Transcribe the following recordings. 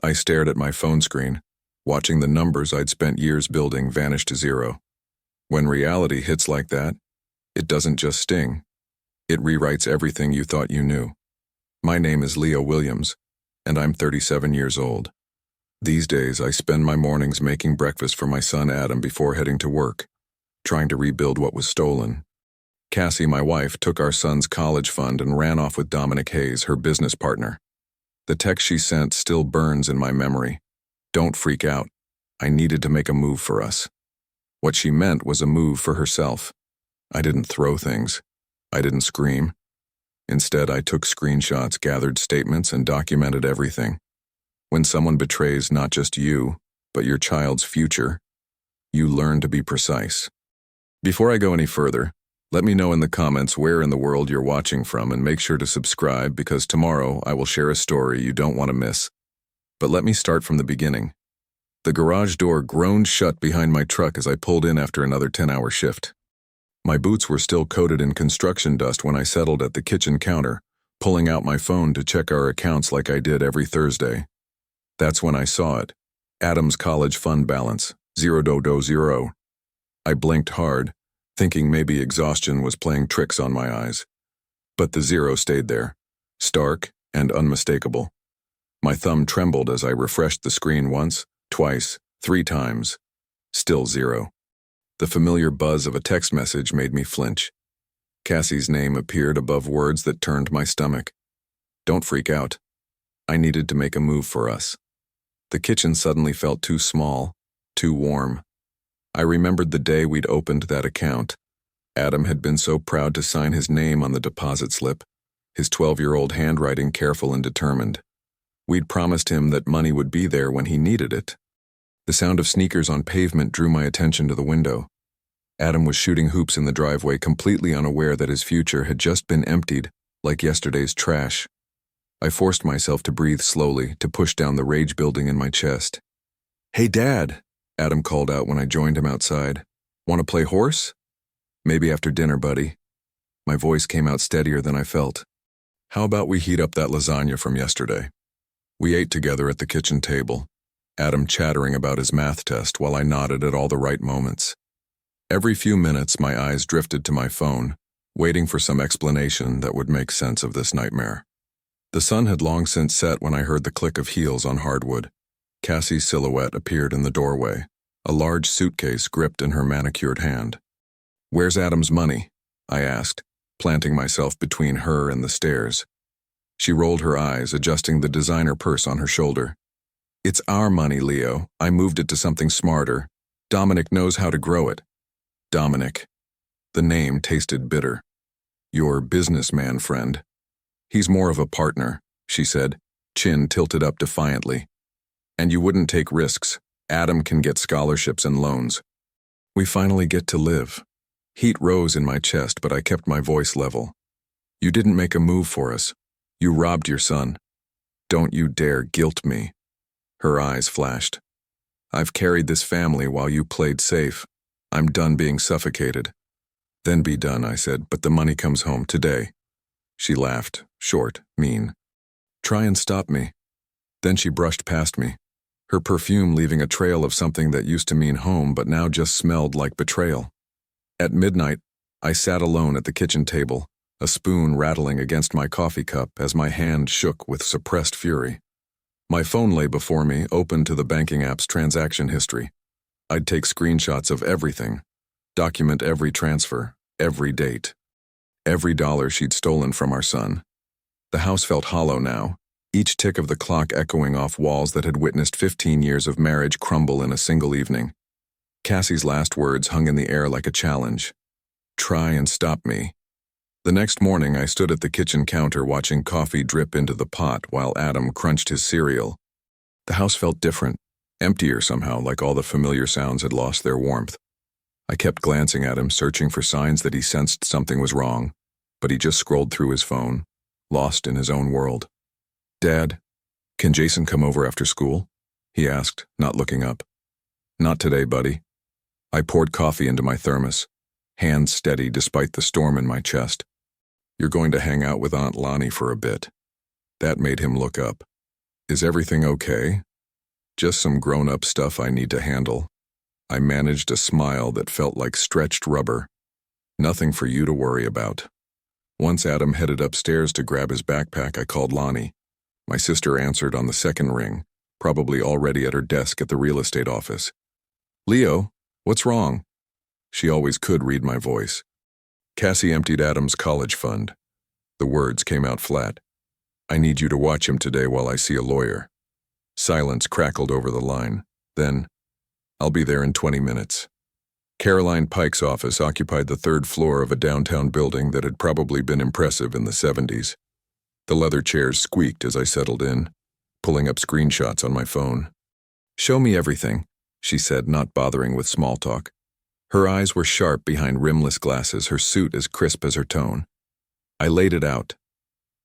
I stared at my phone screen, watching the numbers I'd spent years building vanish to zero. When reality hits like that, it doesn't just sting. It rewrites everything you thought you knew. My name is Leo Williams, and I'm 37 years old. These days, I spend my mornings making breakfast for my son Adam before heading to work, trying to rebuild what was stolen. Cassie, my wife, took our son's college fund and ran off with Dominic Hayes, her business partner. The text she sent still burns in my memory. Don't freak out. I needed to make a move for us. What she meant was a move for herself. I didn't throw things. I didn't scream. Instead, I took screenshots, gathered statements, and documented everything. When someone betrays not just you, but your child's future, you learn to be precise. Before I go any further, let me know in the comments where in the world you're watching from, and make sure to subscribe because tomorrow I will share a story you don't want to miss. But let me start from the beginning. The garage door groaned shut behind my truck as I pulled in after another 10-hour shift. My boots were still coated in construction dust when I settled at the kitchen counter, pulling out my phone to check our accounts like I did every Thursday. That's when I saw it. Adam's college fund balance, $0. I blinked hard, thinking maybe exhaustion was playing tricks on my eyes. But the zero stayed there, stark and unmistakable. My thumb trembled as I refreshed the screen once, twice, 3 times. Still zero. The familiar buzz of a text message made me flinch. Cassie's name appeared above words that turned my stomach. Don't freak out. I needed to make a move for us. The kitchen suddenly felt too small, too warm. I remembered the day we'd opened that account. Adam had been so proud to sign his name on the deposit slip, his 12-year-old handwriting careful and determined. We'd promised him that money would be there when he needed it. The sound of sneakers on pavement drew my attention to the window. Adam was shooting hoops in the driveway, completely unaware that his future had just been emptied, like yesterday's trash. I forced myself to breathe slowly, to push down the rage building in my chest. "Hey, Dad," Adam called out when I joined him outside. "Want to play horse?" "Maybe after dinner, buddy." My voice came out steadier than I felt. "How about we heat up that lasagna from yesterday?" We ate together at the kitchen table, Adam chattering about his math test while I nodded at all the right moments. Every few minutes, my eyes drifted to my phone, waiting for some explanation that would make sense of this nightmare. The sun had long since set when I heard the click of heels on hardwood. Cassie's silhouette appeared in the doorway, a large suitcase gripped in her manicured hand. "Where's Adam's money?" I asked, planting myself between her and the stairs. She rolled her eyes, adjusting the designer purse on her shoulder. "It's our money, Leo. I moved it to something smarter. Dominic knows how to grow it." Dominic. The name tasted bitter. "Your businessman friend." "He's more of a partner," she said, chin tilted up defiantly. "And you wouldn't take risks. Adam can get scholarships and loans." "We finally get to live." Heat rose in my chest, but I kept my voice level. "You didn't make a move for us. You robbed your son. Don't you dare guilt me." Her eyes flashed. "I've carried this family while you played safe. I'm done being suffocated." "Then be done," I said, "but the money comes home today." She laughed, short, mean. "Try and stop me." Then she brushed past me, her perfume leaving a trail of something that used to mean home but now just smelled like betrayal. At midnight, I sat alone at the kitchen table, a spoon rattling against my coffee cup as my hand shook with suppressed fury. My phone lay before me, open to the banking app's transaction history. I'd take screenshots of everything, document every transfer, every date, every dollar she'd stolen from our son. The house felt hollow now, each tick of the clock echoing off walls that had witnessed 15 years of marriage crumble in a single evening. Cassie's last words hung in the air like a challenge. "Try and stop me." The next morning, I stood at the kitchen counter watching coffee drip into the pot while Adam crunched his cereal. The house felt different, emptier somehow, like all the familiar sounds had lost their warmth. I kept glancing at him, searching for signs that he sensed something was wrong, but he just scrolled through his phone, lost in his own world. "Dad, can Jason come over after school?" he asked, not looking up. "Not today, buddy." I poured coffee into my thermos, hands steady despite the storm in my chest. "You're going to hang out with Aunt Lonnie for a bit." That made him look up. "Is everything okay?" Just some grown-up stuff I need to handle. I managed a smile that felt like stretched rubber. Nothing for you to worry about. Once Adam headed upstairs to grab his backpack, I called Lonnie. My sister answered on the second ring, probably already at her desk at the real estate office. "Leo, what's wrong?" She always could read my voice. Cassie emptied Adam's college fund. The words came out flat. "I need you to watch him today while I see a lawyer." Silence crackled over the line. Then, "I'll be there in 20 minutes. Caroline Pike's office occupied the third floor of a downtown building that had probably been impressive in the 70s. The leather chairs squeaked as I settled in, pulling up screenshots on my phone. "Show me everything," she said, not bothering with small talk. Her eyes were sharp behind rimless glasses, her suit as crisp as her tone. I laid it out.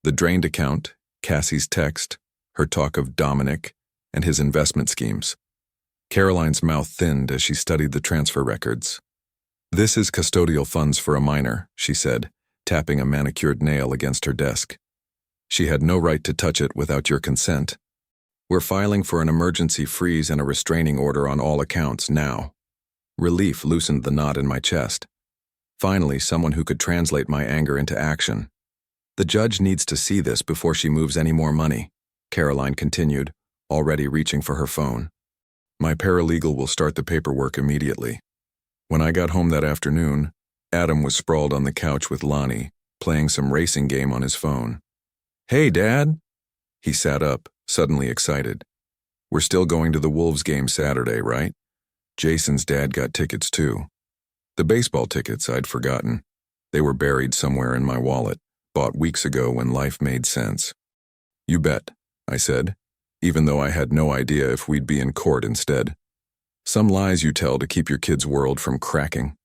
The drained account, Cassie's text, her talk of Dominic, and his investment schemes. Caroline's mouth thinned as she studied the transfer records. "This is custodial funds for a minor," she said, tapping a manicured nail against her desk. "She had no right to touch it without your consent. We're filing for an emergency freeze and a restraining order on all accounts now." Relief loosened the knot in my chest. Finally, someone who could translate my anger into action. "The judge needs to see this before she moves any more money," Caroline continued, already reaching for her phone. "My paralegal will start the paperwork immediately." When I got home that afternoon, Adam was sprawled on the couch with Lonnie, playing some racing game on his phone. "Hey, Dad!" He sat up, suddenly excited. "We're still going to the Wolves game Saturday, right? Jason's dad got tickets too." The baseball tickets I'd forgotten. They were buried somewhere in my wallet, bought weeks ago when life made sense. "You bet," I said, even though I had no idea if we'd be in court instead. Some lies you tell to keep your kid's world from cracking.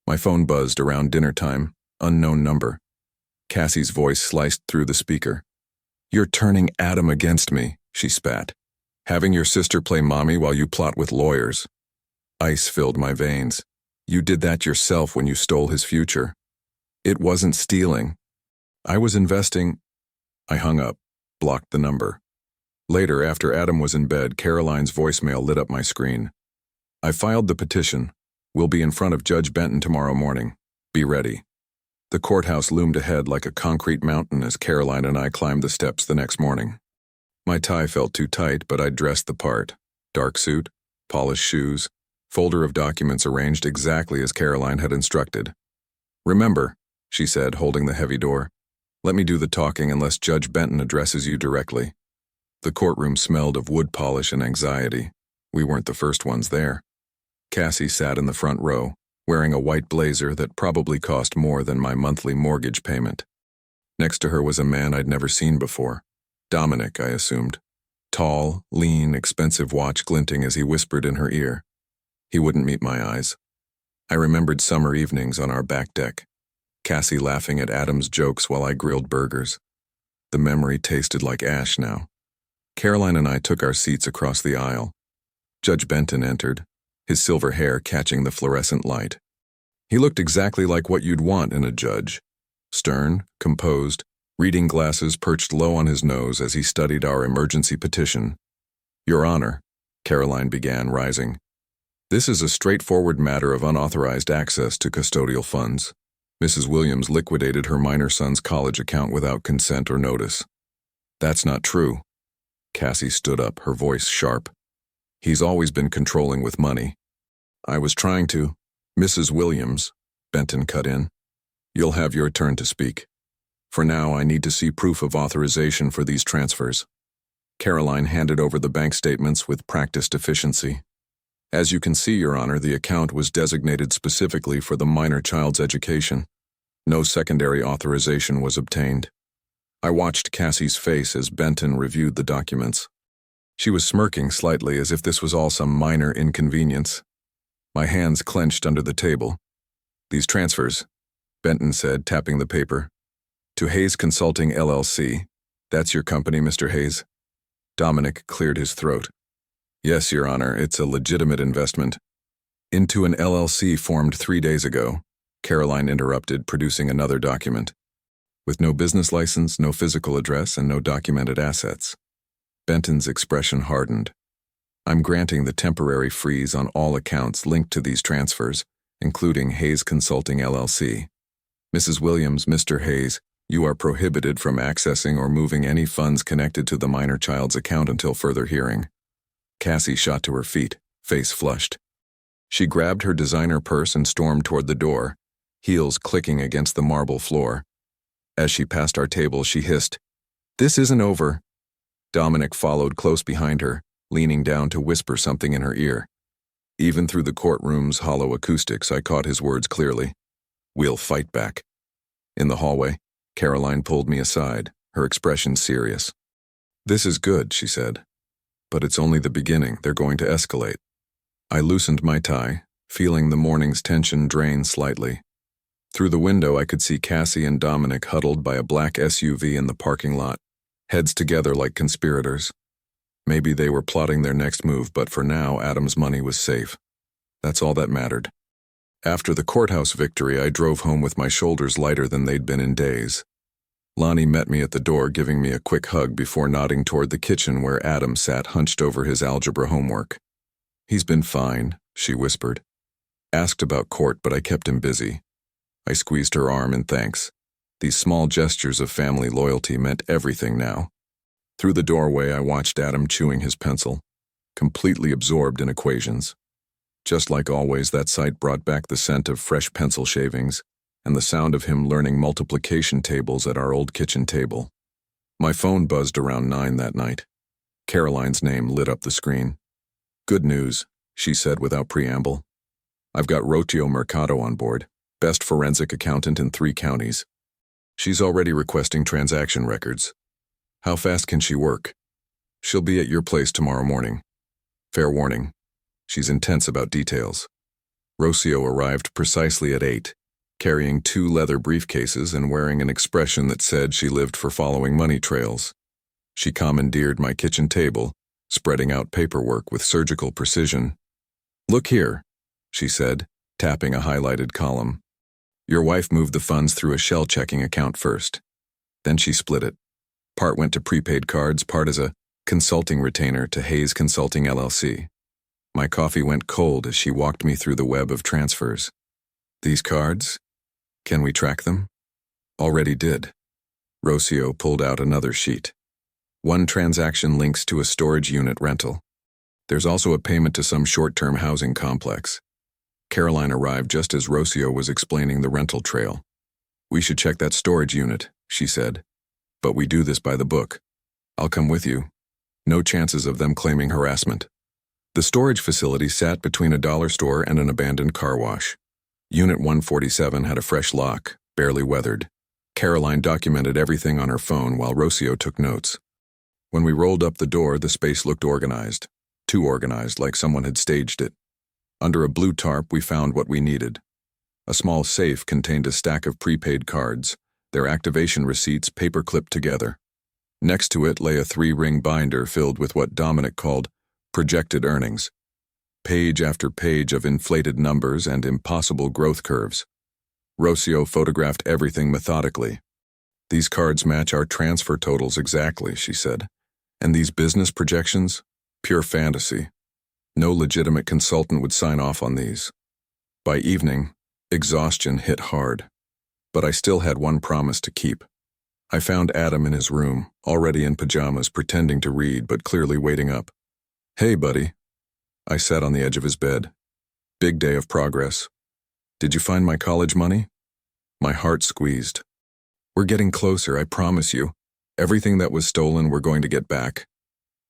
My phone buzzed around dinner time, unknown number. Cassie's voice sliced through the speaker. "You're turning Adam against me," she spat. "Having your sister play mommy while you plot with lawyers." Ice filled my veins. "You did that yourself when you stole his future." "It wasn't stealing. I was investing." I hung up, blocked the number. Later, after Adam was in bed, Caroline's voicemail lit up my screen. "I filed the petition. We'll be in front of Judge Benton tomorrow morning. Be ready." The courthouse loomed ahead like a concrete mountain as Caroline and I climbed the steps the next morning. My tie felt too tight, but I'd dressed the part. Dark suit, polished shoes, folder of documents arranged exactly as Caroline had instructed. "Remember," she said, holding the heavy door, "let me do the talking unless Judge Benton addresses you directly." The courtroom smelled of wood polish and anxiety. We weren't the first ones there. Cassie sat in the front row, wearing a white blazer that probably cost more than my monthly mortgage payment. Next to her was a man I'd never seen before. Dominic, I assumed. Tall, lean, expensive watch glinting as he whispered in her ear. He wouldn't meet my eyes. I remembered summer evenings on our back deck, Cassie laughing at Adam's jokes while I grilled burgers. The memory tasted like ash now. Caroline and I took our seats across the aisle. Judge Benton entered, his silver hair catching the fluorescent light. He looked exactly like what you'd want in a judge. Stern, composed, reading glasses perched low on his nose as he studied our emergency petition. "Your Honor," Caroline began, rising. "This is a straightforward matter of unauthorized access to custodial funds. Mrs. Williams liquidated her minor son's college account without consent or notice." "That's not true." Cassie stood up, her voice sharp. "He's always been controlling with money." "I was trying to." "Mrs. Williams," Benton cut in. "You'll have your turn to speak. For now, I need to see proof of authorization for these transfers." Caroline handed over the bank statements with practiced efficiency. "As you can see, Your Honor, the account was designated specifically for the minor child's education. No secondary authorization was obtained." I watched Cassie's face as Benton reviewed the documents. She was smirking slightly as if this was all some minor inconvenience. My hands clenched under the table. "These transfers," Benton said, tapping the paper. "To Hayes Consulting, LLC. That's your company, Mr. Hayes?" Dominic cleared his throat. "Yes, Your Honor, it's a legitimate investment." "Into an LLC formed 3 days ago," Caroline interrupted, producing another document. "With no business license, no physical address, and no documented assets." Benton's expression hardened. I'm granting the temporary freeze on all accounts linked to these transfers, including Hayes Consulting LLC. Mrs. Williams, Mr. Hayes, you are prohibited from accessing or moving any funds connected to the minor child's account until further hearing. Cassie shot to her feet, face flushed. She grabbed her designer purse and stormed toward the door, heels clicking against the marble floor. As she passed our table, she hissed, "This isn't over." Dominic followed close behind her, leaning down to whisper something in her ear. Even through the courtroom's hollow acoustics, I caught his words clearly. "We'll fight back." In the hallway, Caroline pulled me aside, her expression serious. "This is good," she said. "But it's only the beginning. They're going to escalate." I loosened my tie, feeling the morning's tension drain slightly. Through the window, I could see Cassie and Dominic huddled by a black SUV in the parking lot, heads together like conspirators. Maybe they were plotting their next move, but for now, Adam's money was safe. That's all that mattered. After the courthouse victory, I drove home with my shoulders lighter than they'd been in days. Lonnie met me at the door, giving me a quick hug before nodding toward the kitchen where Adam sat hunched over his algebra homework. "He's been fine," she whispered. Asked about court, but I kept him busy. I squeezed her arm in thanks. These small gestures of family loyalty meant everything now. Through the doorway, I watched Adam chewing his pencil, completely absorbed in equations. Just like always, that sight brought back the scent of fresh pencil shavings and the sound of him learning multiplication tables at our old kitchen table. My phone buzzed around 9 that night. Caroline's name lit up the screen. "Good news," she said without preamble. "I've got Rocío Mercado on board, best forensic accountant in 3 counties. She's already requesting transaction records. How fast can she work? She'll be at your place tomorrow morning. Fair warning, she's intense about details." Rocío arrived precisely at 8, carrying 2 leather briefcases and wearing an expression that said she lived for following money trails. She commandeered my kitchen table, spreading out paperwork with surgical precision. "Look here," she said, tapping a highlighted column. "Your wife moved the funds through a shell checking account first. Then she split it. Part went to prepaid cards, part as a consulting retainer to Hayes Consulting LLC. My coffee went cold as she walked me through the web of transfers. These cards? Can we track them? Already did." Rocío pulled out another sheet. One transaction links to a storage unit rental. There's also a payment to some short-term housing complex. Caroline arrived just as Rocío was explaining the rental trail. "We should check that storage unit," she said. "But we do this by the book. I'll come with you. No chances of them claiming harassment." The storage facility sat between a dollar store and an abandoned car wash. Unit 147 had a fresh lock, barely weathered. Caroline documented everything on her phone while Rocío took notes. When we rolled up the door, the space looked organized. Too organized, like someone had staged it. Under a blue tarp, we found what we needed. A small safe contained a stack of prepaid cards, their activation receipts paper-clipped together. Next to it lay a 3-ring binder filled with what Dominic called projected earnings. Page after page of inflated numbers and impossible growth curves. Rocío photographed everything methodically. "These cards match our transfer totals exactly," she said. "And these business projections? Pure fantasy. No legitimate consultant would sign off on these." By evening, exhaustion hit hard. But I still had one promise to keep. I found Adam in his room, already in pajamas, pretending to read but clearly waiting up. "Hey, buddy." I sat on the edge of his bed. "Big day of progress. Did you find my college money?" My heart squeezed. "We're getting closer, I promise you. Everything that was stolen we're going to get back."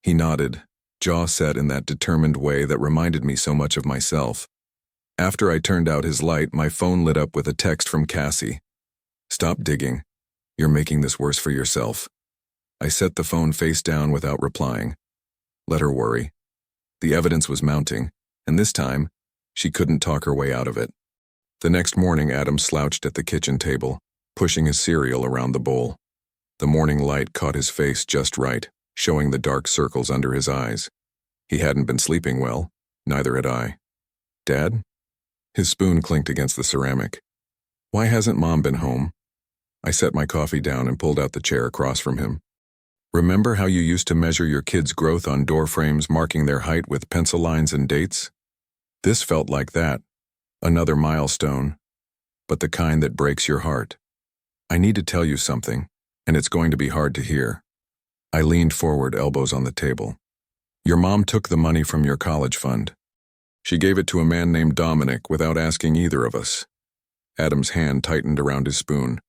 He nodded, jaw set in that determined way that reminded me so much of myself. After I turned out his light, my phone lit up with a text from Cassie. "Stop digging. You're making this worse for yourself." I set the phone face down without replying. Let her worry. The evidence was mounting, and this time, she couldn't talk her way out of it. The next morning, Adam slouched at the kitchen table, pushing his cereal around the bowl. The morning light caught his face just right, showing the dark circles under his eyes. He hadn't been sleeping well, neither had I. "Dad?" His spoon clinked against the ceramic. "Why hasn't Mom been home?" I set my coffee down and pulled out the chair across from him. Remember how you used to measure your kids' growth on door frames marking their height with pencil lines and dates? This felt like that, another milestone, but the kind that breaks your heart. I need to tell you something, and it's going to be hard to hear. I leaned forward, elbows on the table. Your mom took the money from your college fund. She gave it to a man named Dominic without asking either of us. Adam's hand tightened around his spoon.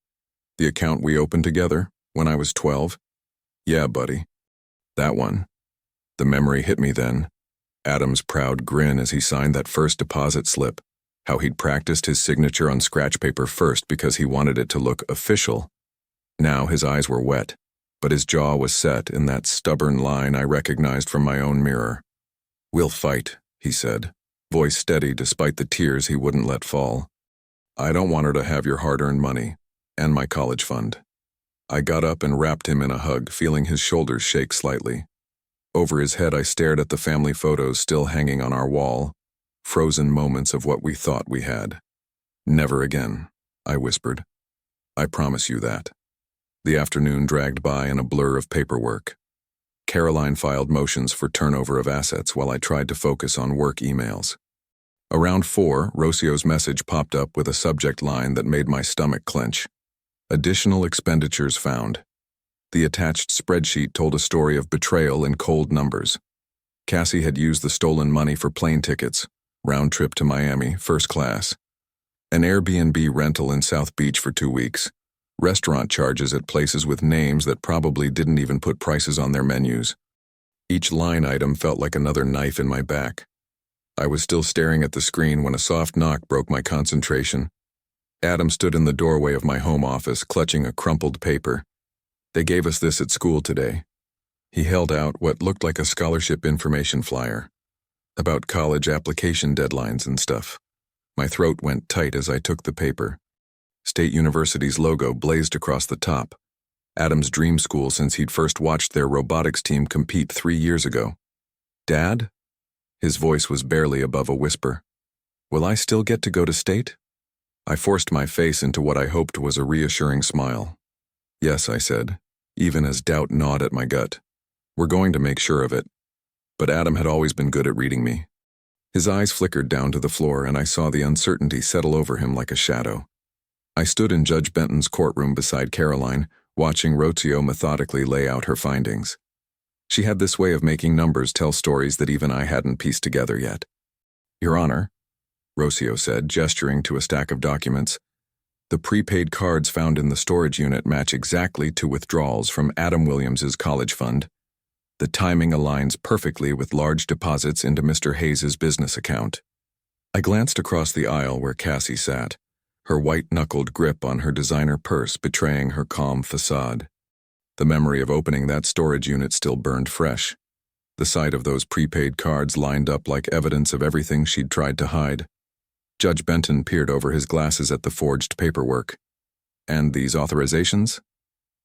The account we opened together when I was 12? Yeah, buddy. That one. The memory hit me then. Adam's proud grin as he signed that first deposit slip. How he'd practiced his signature on scratch paper first because he wanted it to look official. Now his eyes were wet, but his jaw was set in that stubborn line I recognized from my own mirror. We'll fight, he said, voice steady despite the tears he wouldn't let fall. I don't want her to have your hard-earned money, and my college fund. I got up and wrapped him in a hug, feeling his shoulders shake slightly. Over his head I stared at the family photos still hanging on our wall, frozen moments of what we thought we had. Never again, I whispered. I promise you that. The afternoon dragged by in a blur of paperwork. Caroline filed motions for turnover of assets while I tried to focus on work emails. Around 4, Rocio's message popped up with a subject line that made my stomach clench. Additional expenditures found. The attached spreadsheet told a story of betrayal in cold numbers. Cassie had used the stolen money for plane tickets, round trip to Miami, first class. An Airbnb rental in South Beach for 2 weeks. Restaurant charges at places with names that probably didn't even put prices on their menus. Each line item felt like another knife in my back. I was still staring at the screen when a soft knock broke my concentration. Adam stood in the doorway of my home office, clutching a crumpled paper. They gave us this at school today. He held out what looked like a scholarship information flyer. About college application deadlines and stuff. My throat went tight as I took the paper. State University's logo blazed across the top. Adam's dream school since he'd first watched their robotics team compete 3 years ago. Dad? His voice was barely above a whisper. Will I still get to go to state? I forced my face into what I hoped was a reassuring smile. Yes, I said, even as doubt gnawed at my gut. We're going to make sure of it. But Adam had always been good at reading me. His eyes flickered down to the floor and I saw the uncertainty settle over him like a shadow. I stood in Judge Benton's courtroom beside Caroline, watching Rocio methodically lay out her findings. She had this way of making numbers tell stories that even I hadn't pieced together yet. Your Honor, Rocio said, gesturing to a stack of documents, the prepaid cards found in the storage unit match exactly to withdrawals from Adam Williams's college fund. The timing aligns perfectly with large deposits into Mr. Hayes's business account. I glanced across the aisle where Cassie sat, her white-knuckled grip on her designer purse betraying her calm facade. The memory of opening that storage unit still burned fresh. The sight of those prepaid cards lined up like evidence of everything she'd tried to hide. Judge Benton peered over his glasses at the forged paperwork. And these authorizations?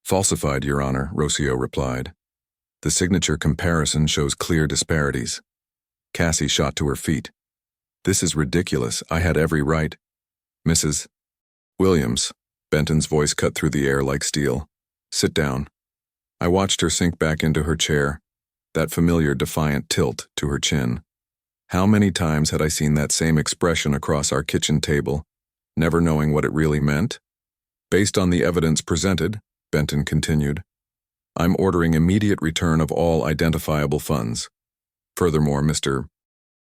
Falsified, Your Honor, Rocio replied. The signature comparison shows clear disparities. Cassie shot to her feet. This is ridiculous. I had every right. Mrs. Williams, Benton's voice cut through the air like steel. Sit down. I watched her sink back into her chair, that familiar defiant tilt to her chin. How many times had I seen that same expression across our kitchen table, never knowing what it really meant? Based on the evidence presented, Benton continued, I'm ordering immediate return of all identifiable funds. Furthermore, Mr.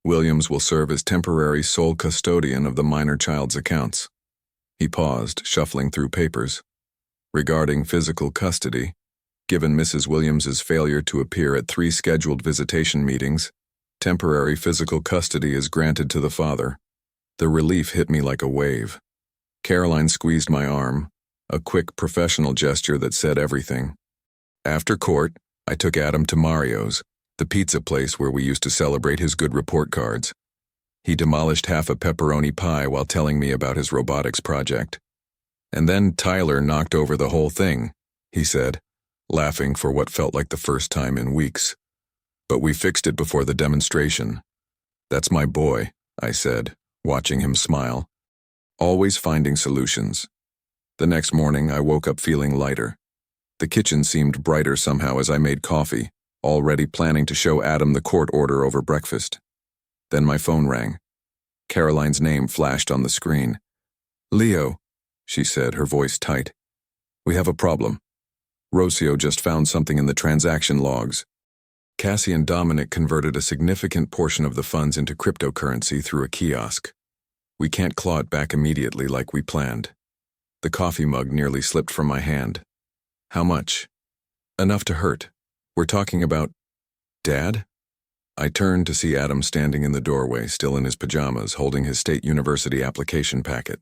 Williams will serve as temporary sole custodian of the minor child's accounts. He paused, shuffling through papers. Regarding physical custody, given Mrs. Williams's failure to appear at 3 scheduled visitation meetings, temporary physical custody is granted to the father. The relief hit me like a wave. Caroline squeezed my arm, a quick professional gesture that said everything. After court, I took Adam to Mario's, the pizza place where we used to celebrate his good report cards. He demolished half a pepperoni pie while telling me about his robotics project. And then Tyler knocked over the whole thing, he said, laughing for what felt like the first time in weeks. But we fixed it before the demonstration. That's my boy, I said, watching him smile. Always finding solutions. The next morning, I woke up feeling lighter. The kitchen seemed brighter somehow as I made coffee, already planning to show Adam the court order over breakfast. Then my phone rang. Caroline's name flashed on the screen. "Leo," she said, her voice tight. "We have a problem. Rocio just found something in the transaction logs. Cassie and Dominic converted a significant portion of the funds into cryptocurrency through a kiosk. We can't claw it back immediately like we planned." The coffee mug nearly slipped from my hand. "How much?" "Enough to hurt. We're talking about—" "Dad?" I turned to see Adam standing in the doorway, still in his pajamas, holding his state university application packet.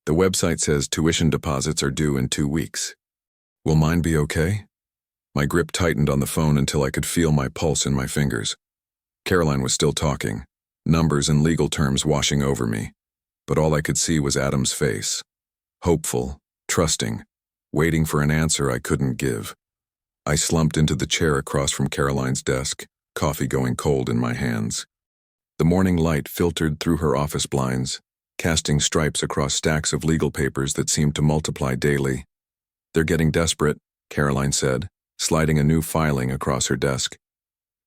"The website says tuition deposits are due in 2 weeks. Will mine be okay?" My grip tightened on the phone until I could feel my pulse in my fingers. Caroline was still talking, numbers and legal terms washing over me, but all I could see was Adam's face. Hopeful, trusting, waiting for an answer I couldn't give. I slumped into the chair across from Caroline's desk, coffee going cold in my hands. The morning light filtered through her office blinds, casting stripes across stacks of legal papers that seemed to multiply daily. "They're getting desperate," Caroline said, sliding a new filing across her desk.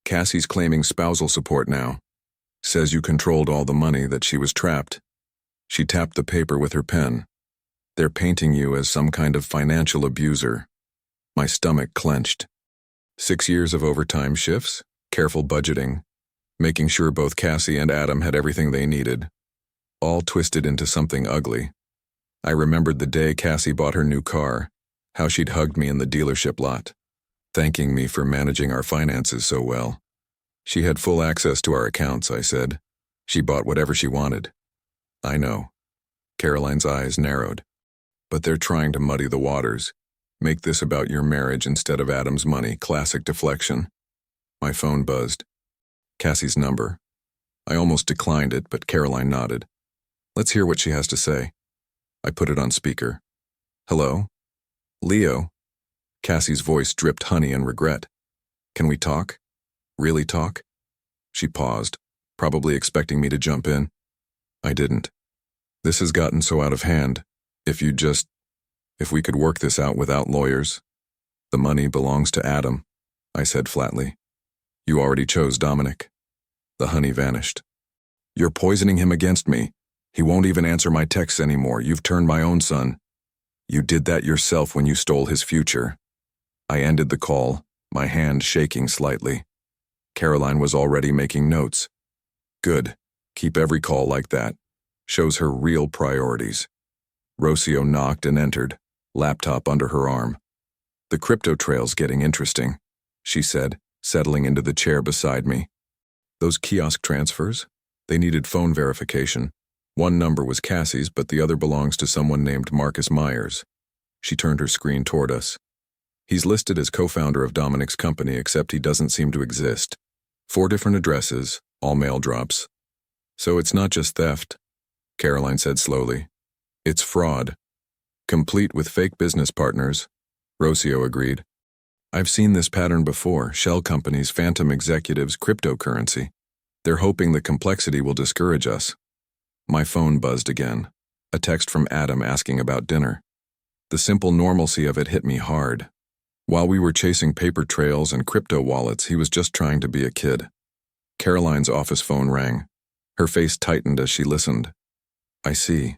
"Cassie's claiming spousal support now. Says you controlled all the money, that she was trapped." She tapped the paper with her pen. "They're painting you as some kind of financial abuser." My stomach clenched. 6 years of overtime shifts, careful budgeting, making sure both Cassie and Adam had everything they needed. All twisted into something ugly. I remembered the day Cassie bought her new car, how she'd hugged me in the dealership lot, thanking me for managing our finances so well. "She had full access to our accounts," I said. "She bought whatever she wanted." "I know." Caroline's eyes narrowed. "But they're trying to muddy the waters. Make this about your marriage instead of Adam's money. Classic deflection." My phone buzzed. Cassie's number. I almost declined it, but Caroline nodded. "Let's hear what she has to say." I put it on speaker. "Hello? Leo?" Cassie's voice dripped honey and regret. "Can we talk? Really talk?" She paused, probably expecting me to jump in. I didn't. "This has gotten so out of hand. If we could work this out without lawyers." "The money belongs to Adam," I said flatly. "You already chose Dominic." The honey vanished. "You're poisoning him against me. He won't even answer my texts anymore. You've turned my own son. You did that yourself when you stole his future." I ended the call, my hand shaking slightly. Caroline was already making notes. "Good. Keep every call like that. Shows her real priorities." Rocio knocked and entered, laptop under her arm. "The crypto trail's getting interesting," she said, settling into the chair beside me. "Those kiosk transfers? They needed phone verification. One number was Cassie's, but the other belongs to someone named Marcus Myers." She turned her screen toward us. "He's listed as co-founder of Dominic's company, except he doesn't seem to exist. 4 different addresses, all mail drops. So it's not just theft," Caroline said slowly. "It's fraud. Complete with fake business partners," Rocio agreed. "I've seen this pattern before, shell companies, phantom executives, cryptocurrency. They're hoping the complexity will discourage us." My phone buzzed again, a text from Adam asking about dinner. The simple normalcy of it hit me hard. While we were chasing paper trails and crypto wallets, he was just trying to be a kid. Caroline's office phone rang. Her face tightened as she listened. "I see,"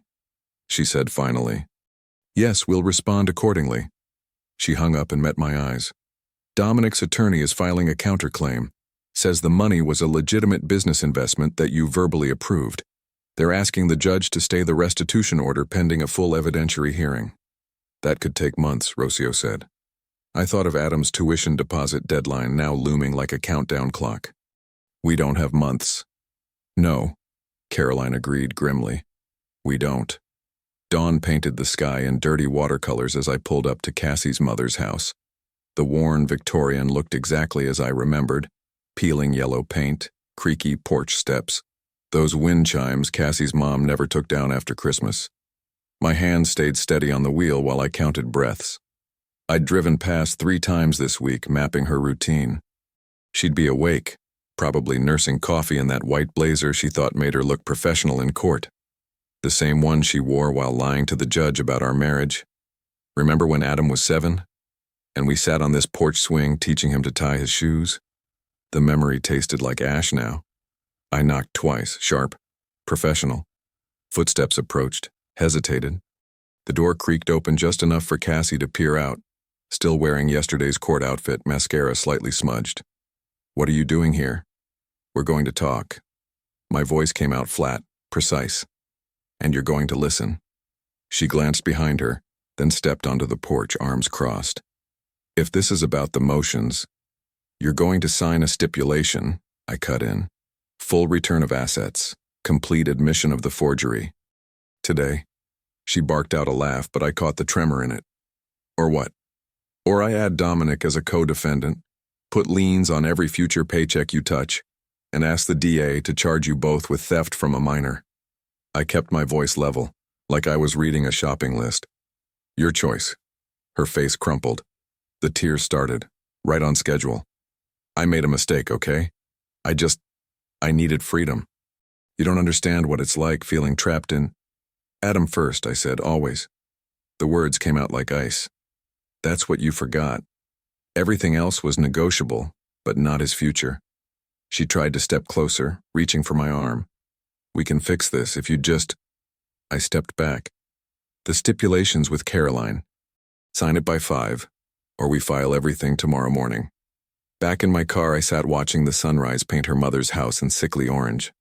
she said finally. "Yes, we'll respond accordingly." She hung up and met my eyes. "Dominic's attorney is filing a counterclaim. Says the money was a legitimate business investment that you verbally approved. They're asking the judge to stay the restitution order pending a full evidentiary hearing." "That could take months," Rocio said. I thought of Adam's tuition deposit deadline now looming like a countdown clock. "We don't have months." "No," Caroline agreed grimly. "We don't." Dawn painted the sky in dirty watercolors as I pulled up to Cassie's mother's house. The worn Victorian looked exactly as I remembered, peeling yellow paint, creaky porch steps, those wind chimes Cassie's mom never took down after Christmas. My hand stayed steady on the wheel while I counted breaths. I'd driven past 3 times this week, mapping her routine. She'd be awake, probably nursing coffee in that white blazer she thought made her look professional in court. The same one she wore while lying to the judge about our marriage. Remember when Adam was 7? And we sat on this porch swing teaching him to tie his shoes. The memory tasted like ash now. I knocked twice, sharp, professional. Footsteps approached, hesitated. The door creaked open just enough for Cassie to peer out, still wearing yesterday's court outfit, mascara slightly smudged. "What are you doing here?" "We're going to talk." My voice came out flat, precise. "And you're going to listen." She glanced behind her, then stepped onto the porch, arms crossed. "If this is about the motions, you're going to sign a stipulation," I cut in. "Full return of assets, complete admission of the forgery." "Today?" She barked out a laugh, but I caught the tremor in it. "Or what?" "Or I add Dominic as a co-defendant, put liens on every future paycheck you touch, and ask the DA to charge you both with theft from a minor." I kept my voice level, like I was reading a shopping list. "Your choice." Her face crumpled. The tears started, right on schedule. "I made a mistake, okay? I needed freedom. You don't understand what it's like feeling trapped in—" "Adam first," I said, "always." The words came out like ice. "That's what you forgot. Everything else was negotiable, but not his future." She tried to step closer, reaching for my arm. "We can fix this if you just—" I stepped back. "The stipulation's with Caroline. Sign it by 5, or we file everything tomorrow morning." Back in my car, I sat watching the sunrise paint her mother's house in sickly orange.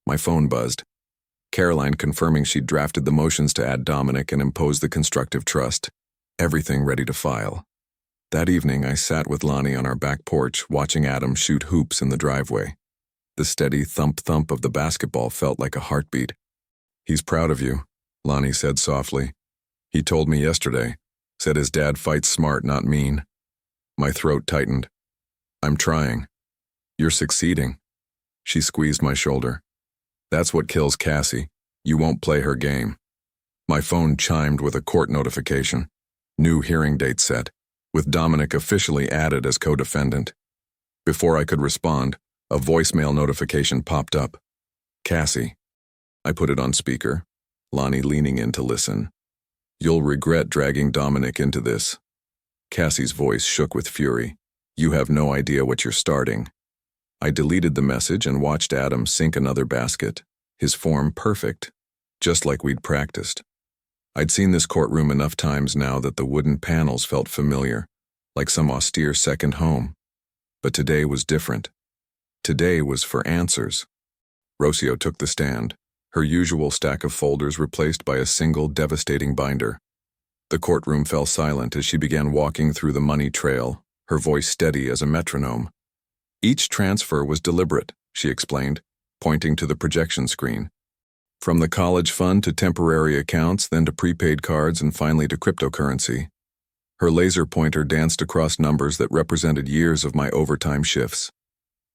My phone buzzed. Caroline confirming she'd drafted the motions to add Dominic and impose the constructive trust. Everything ready to file. That evening, I sat with Lonnie on our back porch, watching Adam shoot hoops in the driveway. The steady thump-thump of the basketball felt like a heartbeat. "He's proud of you," Lonnie said softly. "He told me yesterday. Said his dad fights smart, not mean." My throat tightened. "I'm trying." "You're succeeding." She squeezed my shoulder. "That's what kills Cassie. You won't play her game." My phone chimed with a court notification. New hearing date set, with Dominic officially added as co-defendant. Before I could respond, a voicemail notification popped up. "Cassie." I put it on speaker, Lonnie leaning in to listen. "You'll regret dragging Dominic into this." Cassie's voice shook with fury. "You have no idea what you're starting." I deleted the message and watched Adam sink another basket, his form perfect, just like we'd practiced. I'd seen this courtroom enough times now that the wooden panels felt familiar, like some austere second home. But today was different. Today was for answers. Rocio took the stand, her usual stack of folders replaced by a single devastating binder. The courtroom fell silent as she began walking through the money trail, her voice steady as a metronome. "Each transfer was deliberate," she explained, pointing to the projection screen. "From the college fund to temporary accounts, then to prepaid cards, and finally to cryptocurrency." Her laser pointer danced across numbers that represented years of my overtime shifts.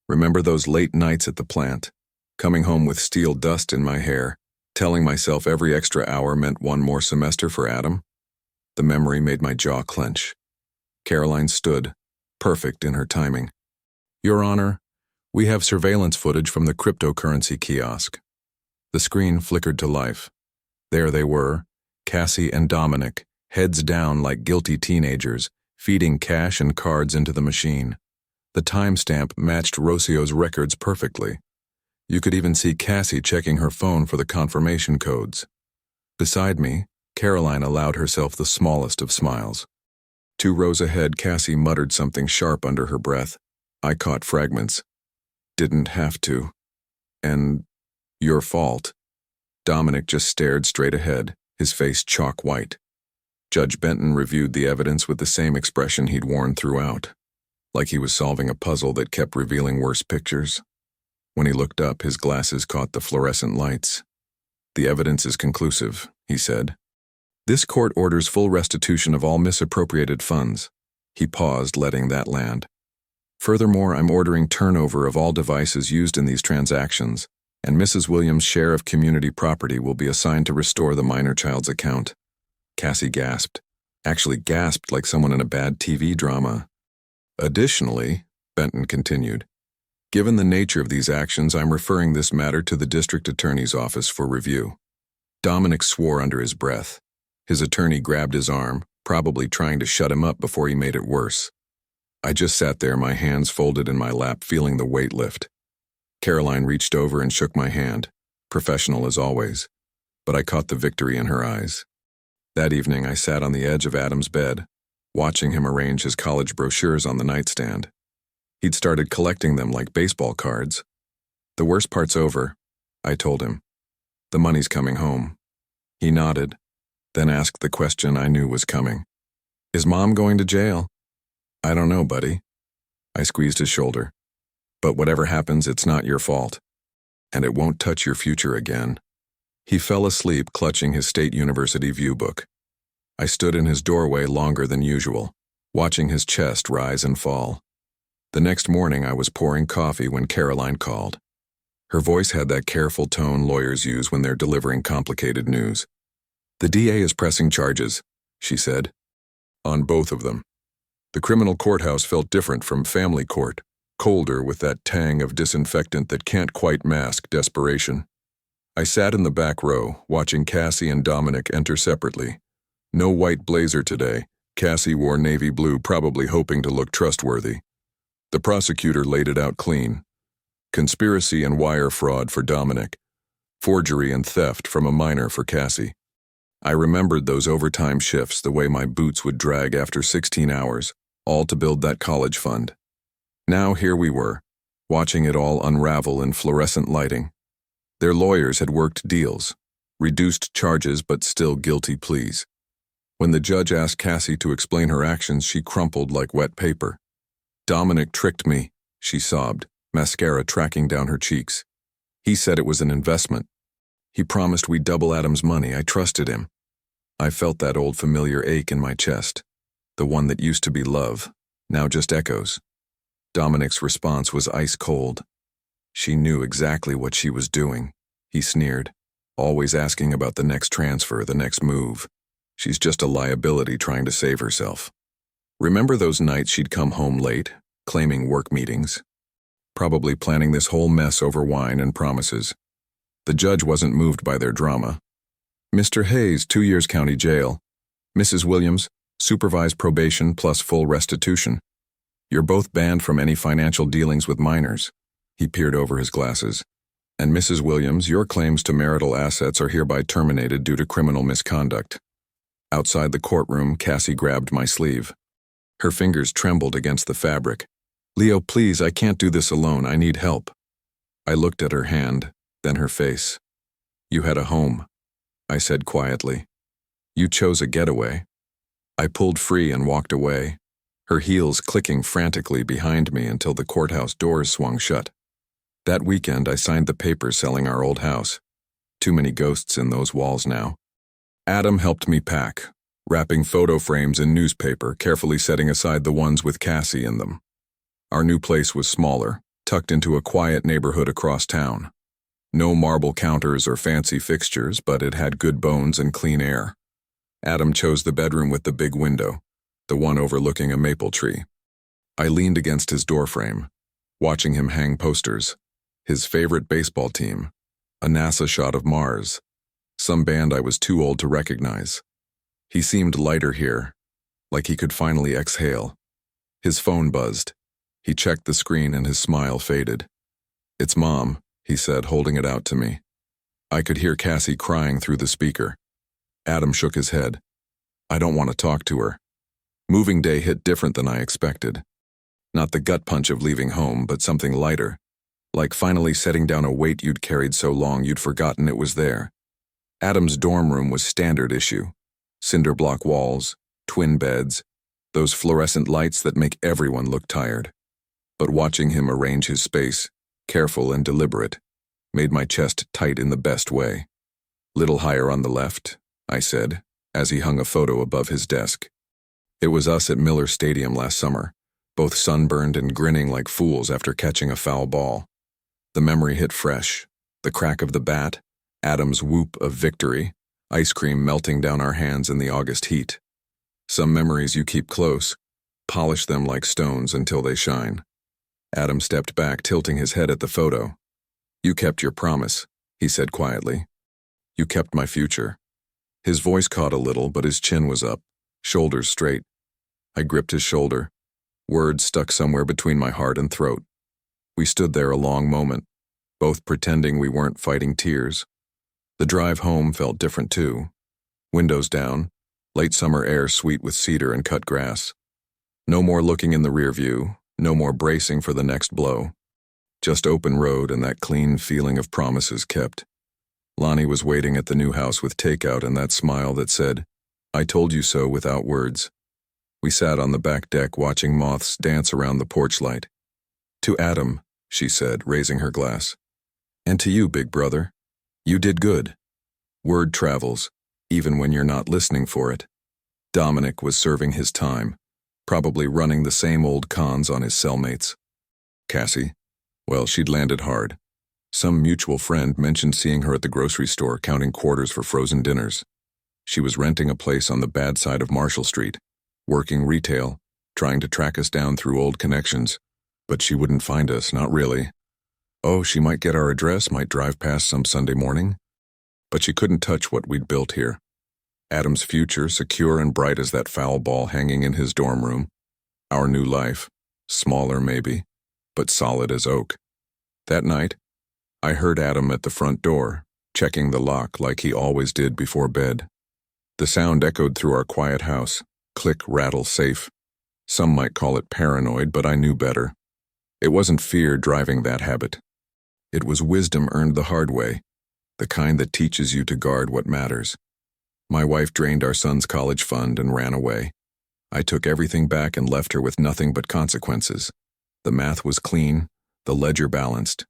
"Remember those late nights at the plant, coming home with steel dust in my hair, telling myself every extra hour meant one more semester for Adam?" The memory made my jaw clench. Caroline stood, perfect in her timing. "Your Honor, we have surveillance footage from the cryptocurrency kiosk." The screen flickered to life. There they were, Cassie and Dominic, heads down like guilty teenagers, feeding cash and cards into the machine. The timestamp matched Rocio's records perfectly. You could even see Cassie checking her phone for the confirmation codes. Beside me, Caroline allowed herself the smallest of smiles. 2 rows ahead, Cassie muttered something sharp under her breath. I caught fragments. "Didn't have to." And "your fault." Dominic just stared straight ahead, his face chalk white. Judge Benton reviewed the evidence with the same expression he'd worn throughout, like he was solving a puzzle that kept revealing worse pictures. When he looked up, his glasses caught the fluorescent lights. "The evidence is conclusive," he said. "This court orders full restitution of all misappropriated funds." He paused, letting that land. "Furthermore, I'm ordering turnover of all devices used in these transactions, and Mrs. Williams' share of community property will be assigned to restore the minor child's account." Cassie gasped. Actually gasped like someone in a bad TV drama. "Additionally," Benton continued, "given the nature of these actions, I'm referring this matter to the district attorney's office for review." Dominic swore under his breath. His attorney grabbed his arm, probably trying to shut him up before he made it worse. I just sat there, my hands folded in my lap, feeling the weight lift. Caroline reached over and shook my hand, professional as always, but I caught the victory in her eyes. That evening, I sat on the edge of Adam's bed, watching him arrange his college brochures on the nightstand. He'd started collecting them like baseball cards. "The worst part's over," I told him. "The money's coming home." He nodded, then asked the question I knew was coming. "Is Mom going to jail?" "I don't know, buddy." I squeezed his shoulder. "But whatever happens, it's not your fault. And it won't touch your future again." He fell asleep, clutching his State University view book. I stood in his doorway longer than usual, watching his chest rise and fall. The next morning, I was pouring coffee when Caroline called. Her voice had that careful tone lawyers use when they're delivering complicated news. "The DA is pressing charges," she said. "On both of them." The criminal courthouse felt different from family court, colder with that tang of disinfectant that can't quite mask desperation. I sat in the back row, watching Cassie and Dominic enter separately. No white blazer today. Cassie wore navy blue, probably hoping to look trustworthy. The prosecutor laid it out clean. Conspiracy and wire fraud for Dominic. Forgery and theft from a minor for Cassie. I remembered those overtime shifts, the way my boots would drag after 16 hours, all to build that college fund. Now here we were, watching it all unravel in fluorescent lighting. Their lawyers had worked deals, reduced charges but still guilty pleas. When the judge asked Cassie to explain her actions, she crumpled like wet paper. "Dominic tricked me," she sobbed, mascara tracking down her cheeks. "He said it was an investment. He promised we'd double Adam's money. I trusted him." I felt that old familiar ache in my chest, the one that used to be love, now just echoes. Dominic's response was ice cold. "She knew exactly what she was doing," he sneered, "always asking about the next transfer, the next move. She's just a liability trying to save herself." Remember those nights she'd come home late, claiming work meetings? Probably planning this whole mess over wine and promises. The judge wasn't moved by their drama. "Mr. Hayes, 2 years county jail. Mrs. Williams, supervised probation plus full restitution. You're both banned from any financial dealings with minors." He peered over his glasses. "And Mrs. Williams, your claims to marital assets are hereby terminated due to criminal misconduct." Outside the courtroom, Cassie grabbed my sleeve. Her fingers trembled against the fabric. "Leo, please, I can't do this alone. I need help." I looked at her hand, then her face. "You had a home," I said quietly. "You chose a getaway." I pulled free and walked away, her heels clicking frantically behind me until the courthouse doors swung shut. That weekend, I signed the papers selling our old house. Too many ghosts in those walls now. Adam helped me pack, wrapping photo frames in newspaper, carefully setting aside the ones with Cassie in them. Our new place was smaller, tucked into a quiet neighborhood across town. No marble counters or fancy fixtures, but it had good bones and clean air. Adam chose the bedroom with the big window, the one overlooking a maple tree. I leaned against his doorframe, watching him hang posters. His favorite baseball team, a NASA shot of Mars, some band I was too old to recognize. He seemed lighter here, like he could finally exhale. His phone buzzed. He checked the screen and his smile faded. "It's Mom," he said, holding it out to me. I could hear Cassie crying through the speaker. Adam shook his head. "I don't want to talk to her." Moving day hit different than I expected. Not the gut punch of leaving home, but something lighter, like finally setting down a weight you'd carried so long you'd forgotten it was there. Adam's dorm room was standard issue. Cinder block walls, twin beds, those fluorescent lights that make everyone look tired. But watching him arrange his space, careful and deliberate, made my chest tight in the best way. "Little higher on the left," I said, as he hung a photo above his desk. It was us at Miller Stadium last summer, both sunburned and grinning like fools after catching a foul ball. The memory hit fresh, the crack of the bat, Adam's whoop of victory, ice cream melting down our hands in the August heat. Some memories you keep close, polish them like stones until they shine. Adam stepped back, tilting his head at the photo. "You kept your promise," he said quietly. "You kept my future." His voice caught a little, but his chin was up, shoulders straight. I gripped his shoulder, words stuck somewhere between my heart and throat. We stood there a long moment, both pretending we weren't fighting tears. The drive home felt different too. Windows down, late summer air sweet with cedar and cut grass. No more looking in the rear view, no more bracing for the next blow. Just open road and that clean feeling of promises kept. Lonnie was waiting at the new house with takeout and that smile that said, "I told you so," without words. We sat on the back deck watching moths dance around the porch light. "To Adam," she said, raising her glass. "And to you, big brother. You did good." Word travels, even when you're not listening for it. Dominic was serving his time, probably running the same old cons on his cellmates. Cassie? Well, she'd landed hard. Some mutual friend mentioned seeing her at the grocery store counting quarters for frozen dinners. She was renting a place on the bad side of Marshall Street, working retail, trying to track us down through old connections. But she wouldn't find us, not really. Oh, she might get our address, might drive past some Sunday morning. But she couldn't touch what we'd built here. Adam's future, secure and bright as that foul ball hanging in his dorm room. Our new life, smaller maybe, but solid as oak. That night, I heard Adam at the front door, checking the lock like he always did before bed. The sound echoed through our quiet house, click, rattle, safe. Some might call it paranoid, but I knew better. It wasn't fear driving that habit. It was wisdom earned the hard way, the kind that teaches you to guard what matters. My wife drained our son's college fund and ran away. I took everything back and left her with nothing but consequences. The math was clean, the ledger balanced.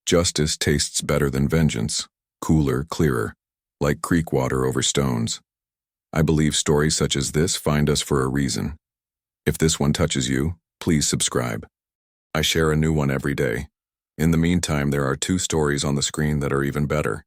Justice tastes better than vengeance, cooler, clearer, like creek water over stones. I believe stories such as this find us for a reason. If this one touches you, please subscribe. I share a new one every day. In the meantime, there are 2 stories on the screen that are even better.